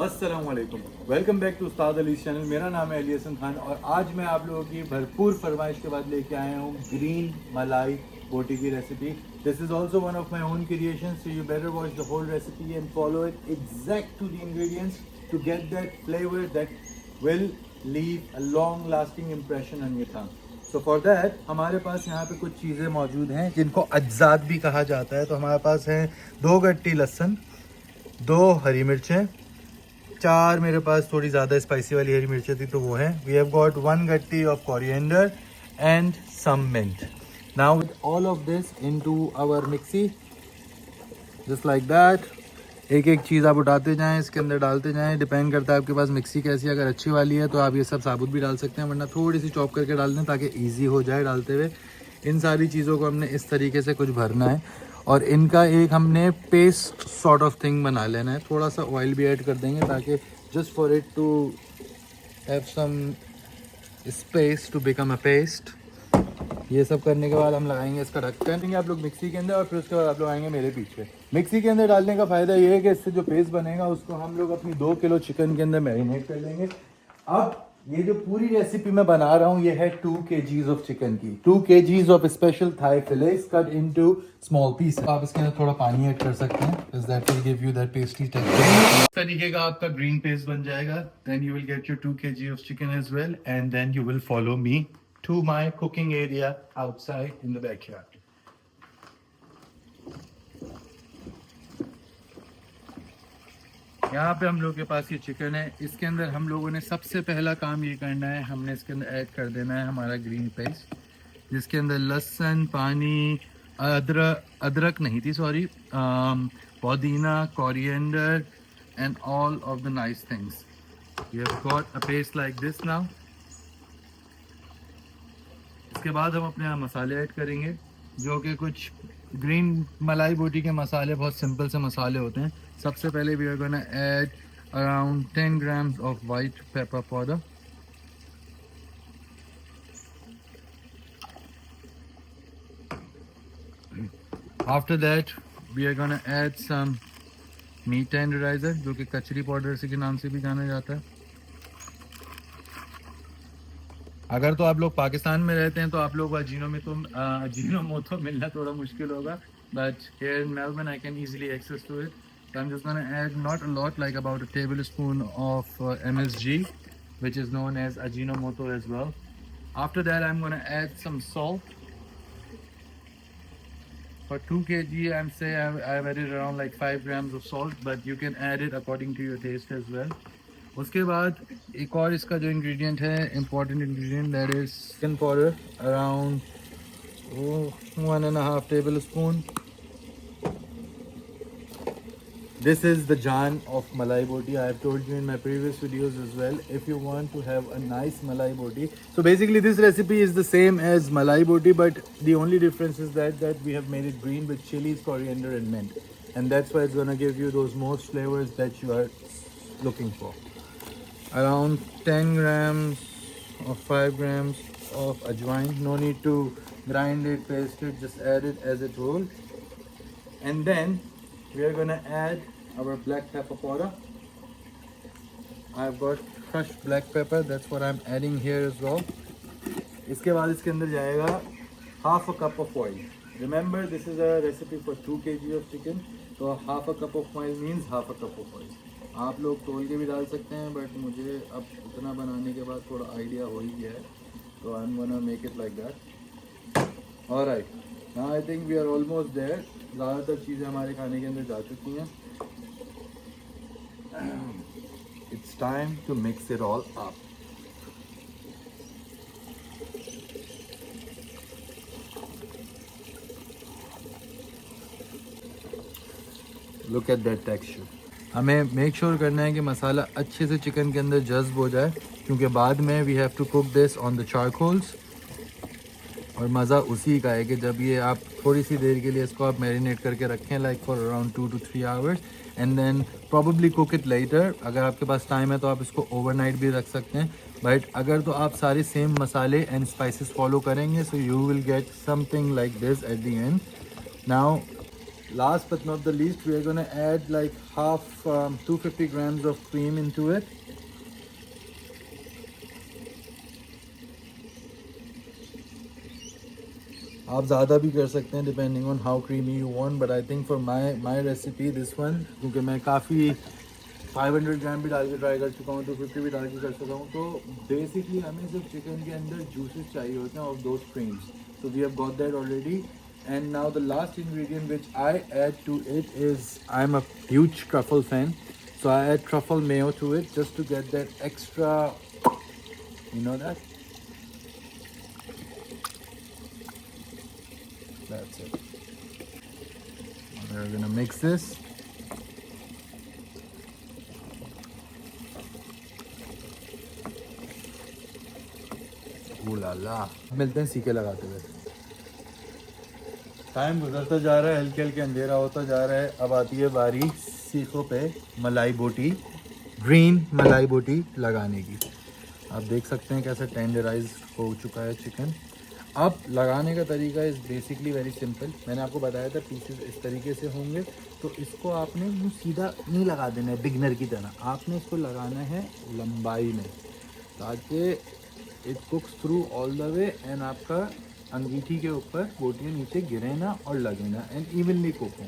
अस्सलाम वालेकुम, welcome back to Ustad Ali channel. मेरा नाम है अली हसन खान और आज मैं आप लोगों की भरपूर फरमाइश के बाद लेके आया हूँ ग्रीन मलाई बोटी की recipe. This is also one of my own creation, so you better watch the whole recipe and follow it exact to the ingredients to get that flavour that will leave a long lasting impression on your tongue. So for that हमारे पास यहाँ पे कुछ चीज़ें मौजूद हैं जिनको अज्जात भी कहा जाता है। तो हमारे पास हैं 2 गट्टी लहसुन, 2 हरी मिर्चें, 4 मेरे पास थोड़ी ज़्यादा स्पाइसी वाली हरी मिर्चें थी तो वो है। वी हैव गॉट 1 गट्टी of coriander and some mint. Now with all of this into our mixie just like that. एक एक चीज़ आप उठाते जाएं, इसके अंदर डालते जाएं। डिपेंड करता है आपके पास मिक्सी कैसी है। अगर अच्छी वाली है तो आप ये सब साबुत भी डाल सकते हैं, वरना थोड़ी सी चॉप करके डाल दें ताकि ईजी हो जाए डालते हुए। इन सारी चीज़ों को हमने इस तरीके से कुछ भरना है और इनका एक हमने पेस्ट सॉर्ट ऑफ थिंग बना लेना है। थोड़ा सा ऑयल भी ऐड कर देंगे ताकि just for it to have some space to become a paste. ये सब करने के बाद हम लगाएंगे इसका ढक्कन। आप लोग मिक्सी के अंदर और फिर उसके बाद आप लोग आएंगे मेरे पीछे। मिक्सी के अंदर डालने का फ़ायदा ये है कि इससे जो पेस्ट बनेगा उसको हम लोग अपनी 2 किलो चिकन के अंदर मैरिनेट कर लेंगे। अब ये जो पूरी रेसिपी मैं बना रहा हूँ ये है 2 kgs ऑफ चिकन की, 2 kgs of special thigh fillets cut into small piece. आप इसके अंदर थोड़ा पानी ऐड कर सकते हैं, that will give you that pasty texture. इस तरीके का आपका ग्रीन पेस्ट बन जाएगा। Then you will get your 2 kg of chicken as well and then you will follow me to my cooking area outside in the backyard. यहाँ पे हम लोग के पास ये चिकन है। इसके अंदर हम लोगों ने सबसे पहला काम ये करना है, हमने इसके अंदर ऐड कर देना है हमारा ग्रीन पेस्ट, जिसके अंदर लहसुन, पानी, अदरक नहीं थी sorry, pudina, coriander and all of the nice things. We have got a paste like this now. इसके बाद हम अपने यहाँ मसाले ऐड करेंगे जो कि कुछ ग्रीन मलाई बोटी के मसाले बहुत सिंपल से मसाले होते हैं। सबसे पहले we are gonna add around 10 grams of white pepper powder. After that we are gonna add some meat tenderiser जो कि कचरी पाउडर के नाम से भी जाना जाता है। अगर तो आप लोग पाकिस्तान में रहते हैं तो आप लोग अजीनोमोटो मिलना थोड़ा मुश्किल होगा, but here in Melbourne I can easily access to it. So I'm just going to add not a lot, like about a tablespoon of MSG, which is known as Ajinomoto as well. After that I'm going to add some salt. For 2 kg I've added around like 5 grams of salt, but you can add it according to your taste as well. उसके बाद एक और इसका जो ingredient है, important ingredient, that is chicken powder around 1.5 tablespoon. This is the jaan of malai boti. I have told you in my previous videos as well, if you want to have a nice malai boti. So basically this recipe is the same as malai boti, but the only difference is that we have made it green with chilies, coriander and mint, and that's why it's going to give you those most flavors that you are looking for. Around 10 grams or 5 grams of ajwain. No need to grind it, paste it, just add it as it whole. And then we are gonna add our black pepper powder. I've got crushed black pepper, that's what I'm adding here as well. इसके बाद इसके अंदर जाएगा half a cup of oil. Remember this is a recipe for 2 kg of chicken, so half a cup of oil means half a cup of oil. आप लोग तोल के भी डाल सकते हैं, बट मुझे अब इतना बनाने के बाद थोड़ा आइडिया हो ही गया है, तो I am gonna make it like that. Alright, now I think we are almost there. ज़्यादातर चीज़ें हमारे खाने के अंदर जा चुकी हैं। It's time to mix it all up. Look at that texture. हमें मेक श्योर करना है कि मसाला अच्छे से चिकन के अंदर जज्ब हो जाए, क्योंकि बाद में we have to cook this on the charcoals. और मज़ा उसी का है कि जब ये आप थोड़ी सी देर के लिए इसको आप मैरिनेट करके रखें, like for around 2 to 3 hours, and then probably cook it later. अगर आपके पास टाइम है तो आप इसको ओवरनाइट भी रख सकते हैं, बट अगर तो आप सारे सेम मसाले एंड स्पाइसेस फॉलो करेंगे, so you will get something like this at the end. Now last but not the least, we are going to add like half 250 grams of cream into it. आप ज़्यादा भी कर सकते हैं depending on how creamy you want, but I think for my recipe this one, क्योंकि मैं काफ़ी 500 ग्राम भी डाल के ट्राई कर चुका हूँ, 250 भी डाल के कर चुका हूँ, तो बेसिकली हमें सिर्फ चिकन के अंदर जूसेस चाहिए होते हैं of those creams. So we have got that already. And now the last ingredient which I add to it is, I'm a huge truffle fan, so I add truffle mayo to it just to get that extra, you know that. That's it. We're gonna mix this. Ooh la la. मिलते हैं सीखे लगाते हुए. Time गुजरता जा रहा है, हल्के हल्के अंधेरा होता जा रहा है. अब आती है बारी सीखों पे मलाई बोटी, ग्रीन मलाई बोटी लगाने की. आप देख सकते हैं कैसे टेंडराइज हो चुका है चिकन. अब लगाने का तरीका इज़ बेसिकली वेरी सिंपल. मैंने आपको बताया था पीसेस इस तरीके से होंगे, तो इसको आपने यूँ सीधा नहीं लगा देना है बिगनर की तरह. आपने इसको लगाना है लंबाई में, ताकि it कुक्स through all the way and आपका अंगीठी के ऊपर बोटियाँ नीचे गिरे ना और लगे ना, एंड इवनली कुक हों.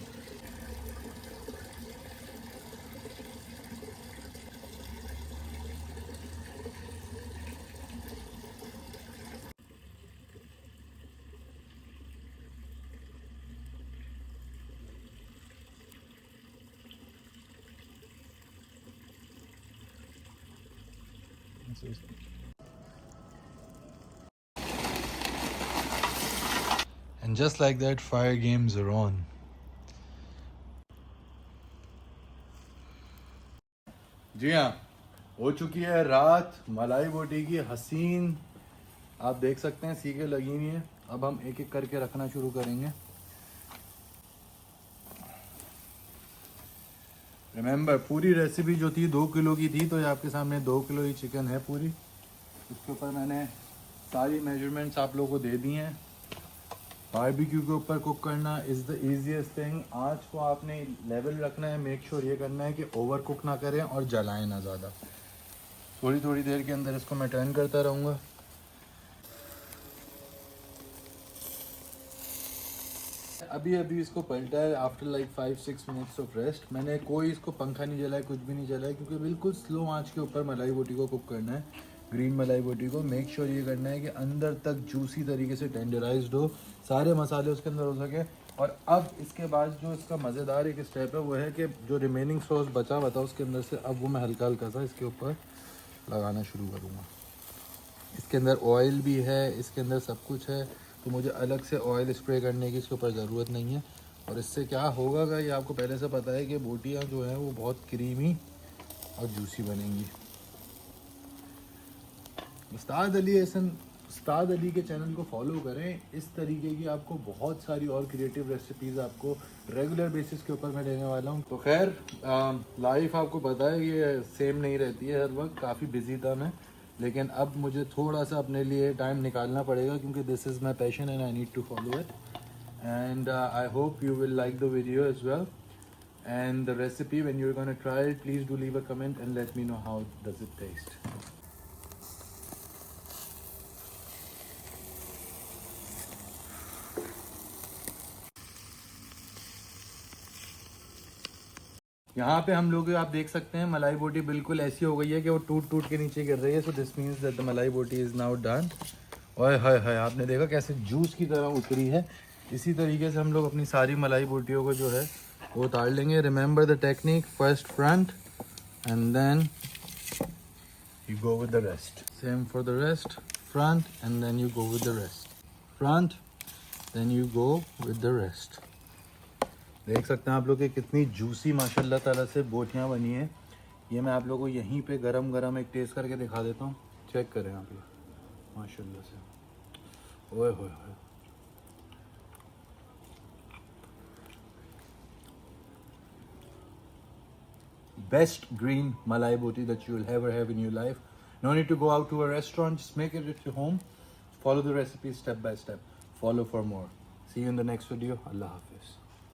And just like that, fire games are on. जी हाँ, हो चुकी है रात. मलाई बोटी की हसीन, आप देख सकते हैं सीखें लगी हुई हैं. अब हम एक एक करके रखना शुरू करेंगे. रिमेंबर, पूरी रेसिपी जो थी 2 किलो की थी, तो ये आपके सामने 2 किलो ही चिकन है पूरी. इसके ऊपर मैंने सारी मेजरमेंट्स आप लोगों को दे दी हैं. बारबेक्यू के ऊपर कुक करना इज़ द ईजीएस्ट थिंग. आँच को आपने लेवल रखना है. मेक श्योर ये करना है कि ओवर कुक ना करें और जलाएं ना ज़्यादा. थोड़ी थोड़ी देर के अंदर इसको मैं टर्न करता रहूँगा. अभी अभी इसको पलटा है after like 5-6 minutes of rest. मैंने कोई इसको पंखा नहीं जलाया, कुछ भी नहीं जलाया, क्योंकि बिल्कुल स्लो आंच के ऊपर मलाई बोटी को कुक करना है. ग्रीन मलाई बोटी को मेक श्योर ये करना है कि अंदर तक जूसी तरीके से टेंडराइज्ड हो, सारे मसाले उसके अंदर हो सके. और अब इसके बाद जो इसका मज़ेदार एक स्टेप है वो है कि जो रिमेनिंग सॉस बचा हुआ था उसके अंदर से अब वो मैं हल्का हल्का सा इसके ऊपर लगाना शुरू करूँगा. इसके अंदर ऑयल भी है, इसके अंदर सब कुछ है, तो मुझे अलग से ऑयल स्प्रे करने की इसके ऊपर ज़रूरत नहीं है. और इससे क्या होगा ये आपको पहले से पता है कि बोटियाँ जो हैं वो बहुत क्रीमी और जूसी बनेंगी. उस्ताद अली के चैनल को फॉलो करें. इस तरीके की आपको बहुत सारी और क्रिएटिव रेसिपीज़ आपको रेगुलर बेसिस के ऊपर मैं देने वाला हूँ. तो खैर, लाइफ आपको पता है ये सेम नहीं रहती है हर वक्त. काफ़ी बिजी था मैं, लेकिन अब मुझे थोड़ा सा अपने लिए टाइम निकालना पड़ेगा, क्योंकि this is my passion and I need to follow it. And I hope you will like the video as well and the recipe. When you're going to try it, please do leave a comment and let me know how does it taste. यहाँ पे हम लोग आप देख सकते हैं मलाई बोटी बिल्कुल ऐसी हो गई है कि वो टूट टूट के नीचे गिर रही है. So this means that the मलाई बोटी इज़ नाउ डन. ओए हाय हाय, आपने देखा कैसे जूस की तरह उतरी है. इसी तरीके से हम लोग अपनी सारी मलाई बोटियों को जो है वो उतार लेंगे. Remember the technique, first front and then you go with the rest. Same for the rest, front and then you go with the rest, front then you go with the rest. देख सकते हैं आप लोग कि कितनी juicy माशाल्लाह ताला से बोटियाँ बनी हैं. ये मैं आप लोगों को यहीं पे गरम गरम एक टेस्ट करके दिखा देता हूँ. चेक करें आप लोग माशाल्लाह से. ओए होए होए, best green malai boti that you will ever have in your life. No need to go out to a restaurant, just make it at your home. Follow the recipe step by step. Follow for more. See you in the next video. Allah Hafiz.